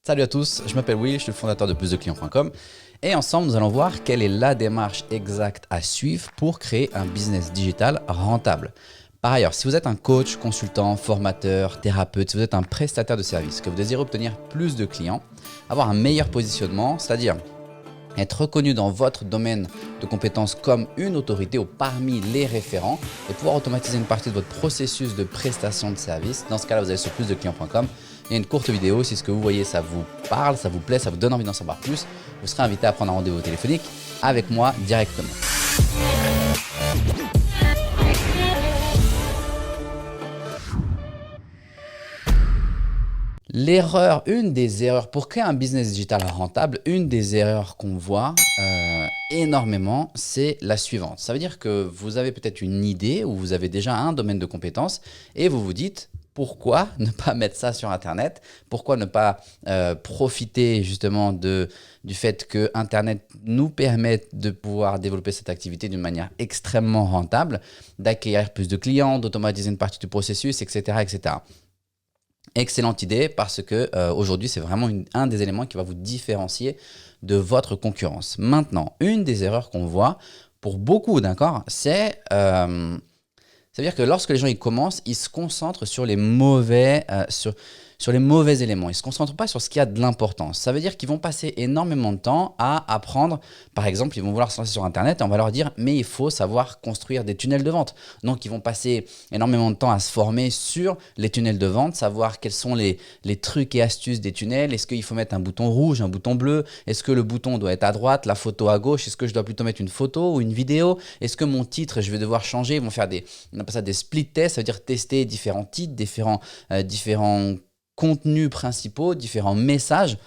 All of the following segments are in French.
Salut à tous, je m'appelle Will, je suis le fondateur de plusdeclients.com et ensemble nous allons voir quelle est la démarche exacte à suivre pour créer un business digital rentable. Par ailleurs, si vous êtes un coach, consultant, formateur, thérapeute, si vous êtes un prestataire de service, que vous désirez obtenir plus de clients, avoir un meilleur positionnement, c'est-à-dire être reconnu dans votre domaine de compétences comme une autorité ou parmi les référents et pouvoir automatiser une partie de votre processus de prestation de service. Dans ce cas-là, vous allez sur plusdeclients.com. Il y a une courte vidéo. Si ce que vous voyez, ça vous parle, ça vous plaît, ça vous donne envie d'en savoir plus, vous serez invité à prendre un rendez-vous téléphonique avec moi directement. Une des erreurs pour créer un business digital rentable, une des erreurs qu'on voit énormément, c'est la suivante. Ça veut dire que vous avez peut-être une idée ou vous avez déjà un domaine de compétences et vous vous dites pourquoi ne pas mettre ça sur Internet? Pourquoi ne pas profiter justement du fait que Internet nous permette de pouvoir développer cette activité d'une manière extrêmement rentable, d'acquérir plus de clients, d'automatiser une partie du processus, etc. etc. Excellente idée parce que aujourd'hui, c'est vraiment un des éléments qui va vous différencier de votre concurrence. Maintenant, une des erreurs qu'on voit pour beaucoup, d'accord, c'est ça veut dire que lorsque les gens ils commencent, ils se concentrent sur les mauvais, sur les mauvais éléments. Ils ne se concentrent pas sur ce qui a de l'importance. Ça veut dire qu'ils vont passer énormément de temps à apprendre. Par exemple, ils vont vouloir se lancer sur Internet et on va leur dire « mais il faut savoir construire des tunnels de vente ». Donc, ils vont passer énormément de temps à se former sur les tunnels de vente, savoir quels sont les trucs et astuces des tunnels. Est-ce qu'il faut mettre un bouton rouge, un bouton bleu? Est-ce que le bouton doit être à droite, la photo à gauche? Est-ce que je dois plutôt mettre une photo ou une vidéo? Est-ce que mon titre, je vais devoir changer? Ils vont faire on appelle ça des split tests, ça veut dire tester différents titres, différents contenus principaux, différents messages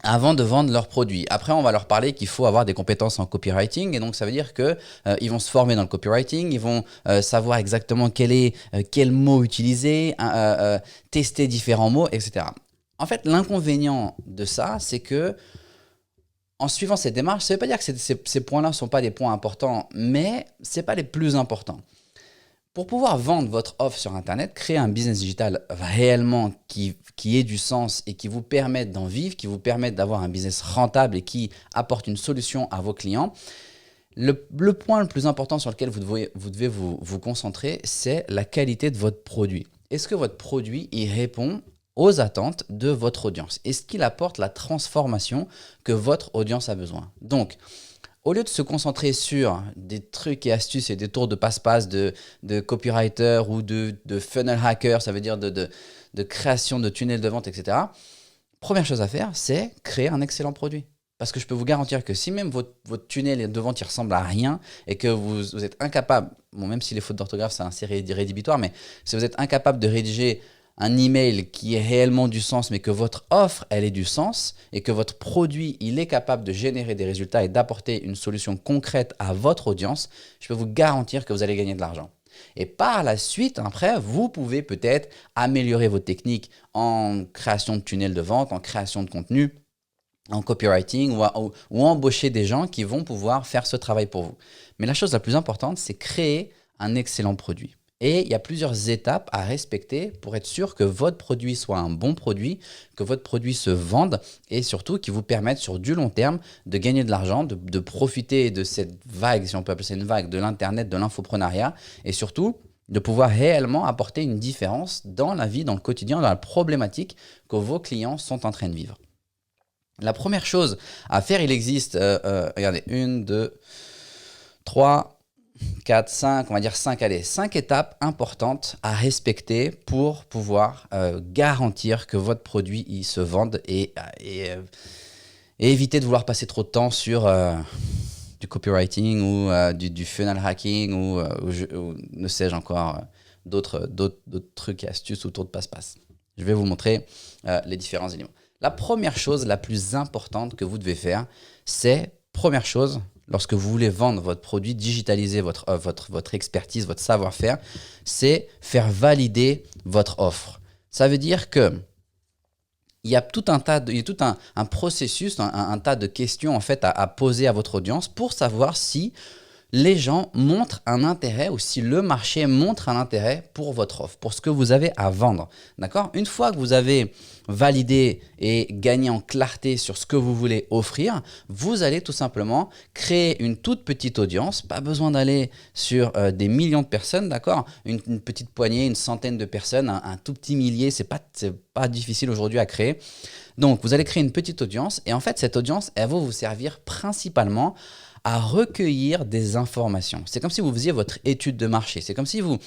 avant de vendre leurs produits. Après, on va leur parler qu'il faut avoir des compétences en copywriting et donc ça veut dire qu'ils vont se former dans le copywriting, ils vont savoir exactement quel mot utiliser, tester différents mots, etc. En fait, l'inconvénient de ça, c'est que en suivant cette démarche, ça ne veut pas dire que ces points-là ne sont pas des points importants, mais ce n'est pas les plus importants. Pour pouvoir vendre votre offre sur Internet, créer un business digital réellement qui ait du sens et qui vous permette d'en vivre, qui vous permette d'avoir un business rentable et qui apporte une solution à vos clients, le point le plus important sur lequel vous devez vous concentrer, c'est la qualité de votre produit. Est-ce que votre produit il répond aux attentes de votre audience? Est-ce qu'il apporte la transformation que votre audience a besoin? Donc, au lieu de se concentrer sur des trucs et astuces et des tours de passe-passe de copywriter ou de funnel hacker, ça veut dire de création de tunnels de vente, etc. Première chose à faire, c'est créer un excellent produit. Parce que je peux vous garantir que si même votre tunnel de vente il ressemble à rien et que vous êtes incapable, bon, même si les fautes d'orthographe c'est assez rédhibitoire, mais si vous êtes incapable de rédiger un email qui ait réellement du sens, mais que votre offre, elle ait du sens et que votre produit, il est capable de générer des résultats et d'apporter une solution concrète à votre audience, je peux vous garantir que vous allez gagner de l'argent. Et par la suite, après, vous pouvez peut-être améliorer vos techniques en création de tunnels de vente, en création de contenu, en copywriting ou embaucher des gens qui vont pouvoir faire ce travail pour vous. Mais la chose la plus importante, c'est créer un excellent produit. Et il y a plusieurs étapes à respecter pour être sûr que votre produit soit un bon produit, que votre produit se vende et surtout qu'il vous permette sur du long terme de gagner de l'argent, de profiter de cette vague, si on peut appeler ça une vague, de l'Internet, de l'infoprenariat et surtout de pouvoir réellement apporter une différence dans la vie, dans le quotidien, dans la problématique que vos clients sont en train de vivre. La première chose à faire, il existe, regardez, 1, 2, 3... 4, 5, on va dire 5 étapes importantes à respecter pour pouvoir garantir que votre produit il se vende et éviter de vouloir passer trop de temps sur du copywriting ou du funnel hacking ou ne sais-je encore, d'autres trucs et astuces autour de passe-passe. Je vais vous montrer les différents éléments. La première chose la plus importante que vous devez faire, c'est, première chose, lorsque vous voulez vendre votre produit, digitaliser votre expertise, votre savoir-faire, c'est faire valider votre offre. Ça veut dire que il y a tout un processus, un tas de questions en fait à poser à votre audience pour savoir si les gens montrent un intérêt ou si le marché montre un intérêt pour votre offre, pour ce que vous avez à vendre. D'accord? Une fois que vous avez validé et gagné en clarté sur ce que vous voulez offrir, vous allez tout simplement créer une toute petite audience. Pas besoin d'aller sur des millions de personnes, d'accord? Une petite poignée, une centaine de personnes, un tout petit millier, c'est pas difficile aujourd'hui à créer. Donc, vous allez créer une petite audience et en fait, cette audience, elle va vous servir principalement à recueillir des informations. C'est comme si vous faisiez votre étude de marché. C'est comme si vous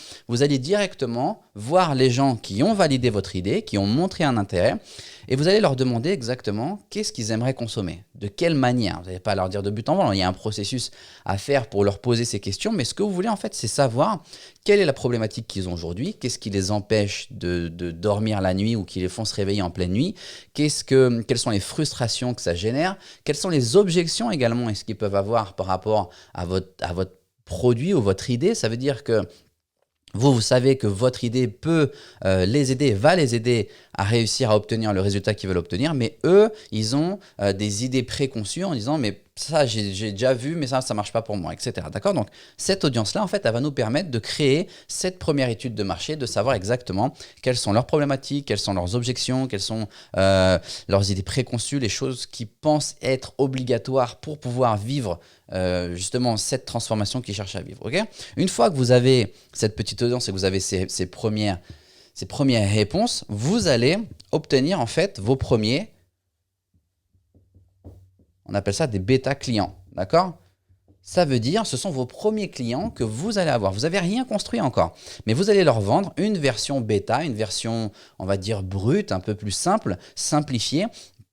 alliez directement voir les gens qui ont validé votre idée, qui ont montré un intérêt, et vous allez leur demander exactement qu'est-ce qu'ils aimeraient consommer, de quelle manière. Vous n'allez pas leur dire de but en blanc, il y a un processus à faire pour leur poser ces questions, mais ce que vous voulez en fait, c'est savoir quelle est la problématique qu'ils ont aujourd'hui, qu'est-ce qui les empêche de dormir la nuit ou qui les font se réveiller en pleine nuit, quelles sont les frustrations que ça génère, quelles sont les objections également est-ce qu'ils peuvent avoir par rapport à votre produit ou votre idée. Ça veut dire que vous savez que votre idée peut les aider, va les aider à réussir à obtenir le résultat qu'ils veulent obtenir, mais eux, ils ont des idées préconçues en disant « mais ça, j'ai déjà vu, mais ça ne marche pas pour moi », etc. D'accord? Donc, cette audience-là, en fait, elle va nous permettre de créer cette première étude de marché, de savoir exactement quelles sont leurs problématiques, quelles sont leurs objections, quelles sont leurs idées préconçues, les choses qui pensent être obligatoires pour pouvoir vivre justement cette transformation qu'ils cherchent à vivre. Okay? Une fois que vous avez cette petite audience et que vous avez ces premières réponses, vous allez obtenir en fait vos premiers, on appelle ça des bêta clients, d'accord? Ça veut dire ce sont vos premiers clients que vous allez avoir. Vous n'avez rien construit encore, mais vous allez leur vendre une version bêta, une version, on va dire, brute, un peu plus simple, simplifiée,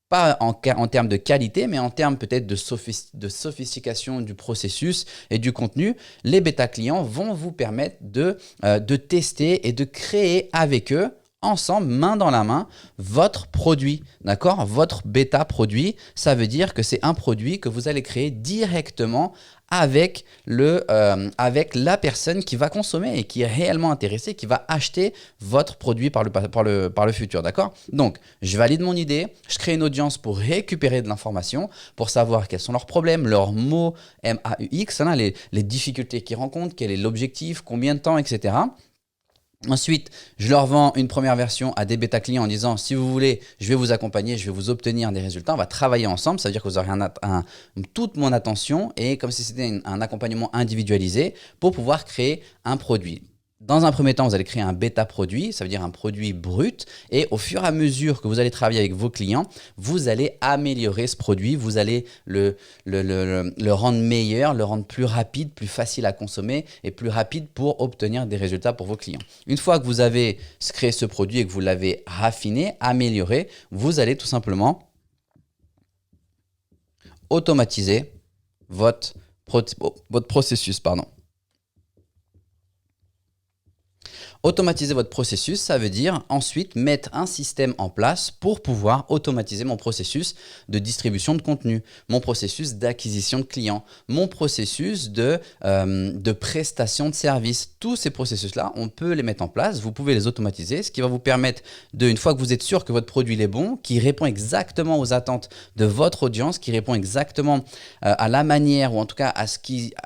pas en termes de qualité, mais en termes peut-être de sophistication du processus et du contenu. Les bêta clients vont vous permettre de tester et de créer avec eux, ensemble, main dans la main, votre produit, d'accord? Votre bêta produit, ça veut dire que c'est un produit que vous allez créer directement avec la personne qui va consommer et qui est réellement intéressée, qui va acheter votre produit par le futur, d'accord? Donc, je valide mon idée, je crée une audience pour récupérer de l'information, pour savoir quels sont leurs problèmes, leurs mots MAUX, hein, les difficultés qu'ils rencontrent, quel est l'objectif, combien de temps, etc. Ensuite, je leur vends une première version à des bêta clients en disant « si vous voulez, je vais vous accompagner, je vais vous obtenir des résultats, on va travailler ensemble ». Ça veut dire que vous aurez toute mon attention et comme si c'était un accompagnement individualisé pour pouvoir créer un produit. Dans un premier temps, vous allez créer un bêta produit, ça veut dire un produit brut. Et au fur et à mesure que vous allez travailler avec vos clients, vous allez améliorer ce produit, vous allez le rendre meilleur, le rendre plus rapide, plus facile à consommer et plus rapide pour obtenir des résultats pour vos clients. Une fois que vous avez créé ce produit et que vous l'avez raffiné, amélioré, vous allez tout simplement automatiser votre processus. Automatiser votre processus, ça veut dire ensuite mettre un système en place pour pouvoir automatiser mon processus de distribution de contenu, mon processus d'acquisition de clients, mon processus de prestation de services. Tous ces processus-là, on peut les mettre en place, vous pouvez les automatiser, ce qui va vous permettre une fois que vous êtes sûr que votre produit est bon, qui répond exactement aux attentes de votre audience, qui répond exactement à la manière ou en tout cas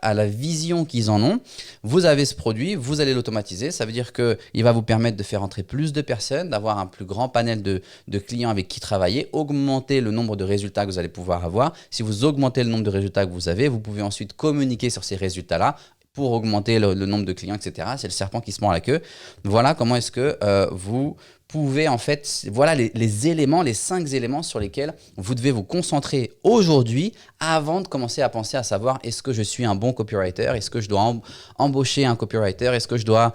à la vision qu'ils en ont, vous avez ce produit, vous allez l'automatiser, ça veut dire qu'il va vous permettre de faire entrer plus de personnes, d'avoir un plus grand panel de clients avec qui travailler, augmenter le nombre de résultats que vous allez pouvoir avoir. Si vous augmentez le nombre de résultats que vous avez, vous pouvez ensuite communiquer sur ces résultats-là pour augmenter le nombre de clients, etc. C'est le serpent qui se mord la queue. Voilà comment est-ce que vous pouvez en fait, voilà les 5 éléments sur lesquels vous devez vous concentrer aujourd'hui avant de commencer à penser à savoir est-ce que je suis un bon copywriter, est-ce que je dois embaucher un copywriter, est-ce que je dois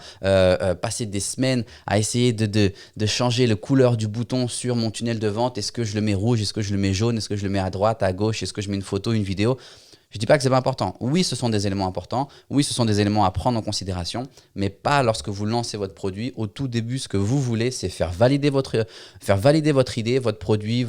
passer des semaines à essayer de changer la couleur du bouton sur mon tunnel de vente, est-ce que je le mets rouge, est-ce que je le mets jaune, est-ce que je le mets à droite, à gauche, est-ce que je mets une photo, une vidéo. Je ne dis pas que ce n'est pas important. Oui, ce sont des éléments importants. Oui, ce sont des éléments à prendre en considération, mais pas lorsque vous lancez votre produit. Au tout début, ce que vous voulez, c'est faire valider votre idée, votre produit,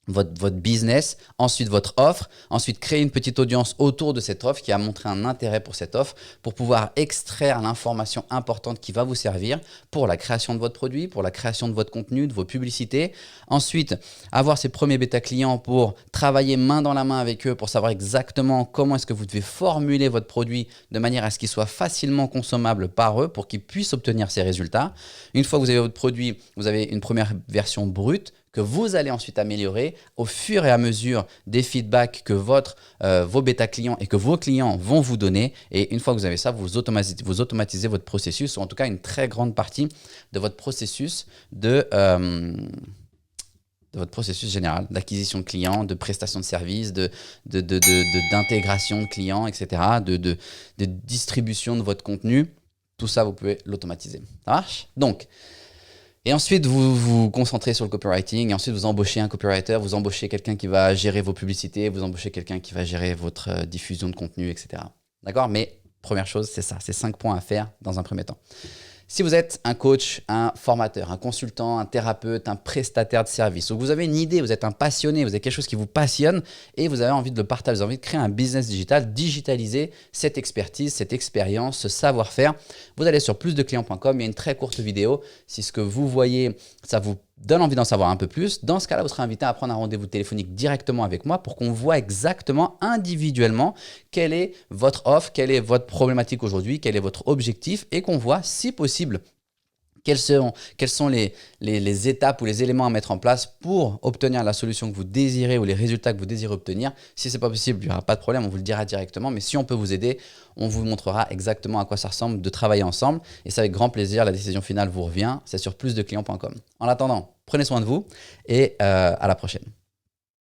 votre business, ensuite votre offre, ensuite créer une petite audience autour de cette offre qui a montré un intérêt pour cette offre pour pouvoir extraire l'information importante qui va vous servir pour la création de votre produit, pour la création de votre contenu, de vos publicités. Ensuite, avoir ces premiers bêta clients pour travailler main dans la main avec eux pour savoir exactement comment est-ce que vous devez formuler votre produit de manière à ce qu'il soit facilement consommable par eux pour qu'ils puissent obtenir ces résultats. Une fois que vous avez votre produit, vous avez une première version brute que vous allez ensuite améliorer au fur et à mesure des feedbacks que vos bêta clients et que vos clients vont vous donner. Et une fois que vous avez ça, vous automatisez votre processus, ou en tout cas une très grande partie de votre processus de votre processus général d'acquisition de clients, de prestation de services, d'intégration de clients, etc., de distribution de votre contenu. Tout ça, vous pouvez l'automatiser. Ça marche? Donc, et ensuite, vous vous concentrez sur le copywriting. Et ensuite, vous embauchez un copywriter, vous embauchez quelqu'un qui va gérer vos publicités, vous embauchez quelqu'un qui va gérer votre diffusion de contenu, etc. D'accord? Mais première chose, c'est ça. C'est 5 points à faire dans un premier temps. Si vous êtes un coach, un formateur, un consultant, un thérapeute, un prestataire de service, ou que vous avez une idée, vous êtes un passionné, vous avez quelque chose qui vous passionne et vous avez envie de le partager, vous avez envie de créer un business digital, digitaliser cette expertise, cette expérience, ce savoir-faire, vous allez sur plusdeclients.com, il y a une très courte vidéo. Si ce que vous voyez, ça vous donne envie d'en savoir un peu plus, dans ce cas-là, vous serez invité à prendre un rendez-vous téléphonique directement avec moi pour qu'on voit exactement, individuellement, quelle est votre offre, quelle est votre problématique aujourd'hui, quel est votre objectif et qu'on voit, si possible, quelles sont les étapes ou les éléments à mettre en place pour obtenir la solution que vous désirez ou les résultats que vous désirez obtenir. Si ce n'est pas possible, il n'y aura pas de problème, on vous le dira directement. Mais si on peut vous aider, on vous montrera exactement à quoi ça ressemble de travailler ensemble. Et c'est avec grand plaisir, la décision finale vous revient. C'est sur plusdeclients.com. En attendant, prenez soin de vous et à la prochaine.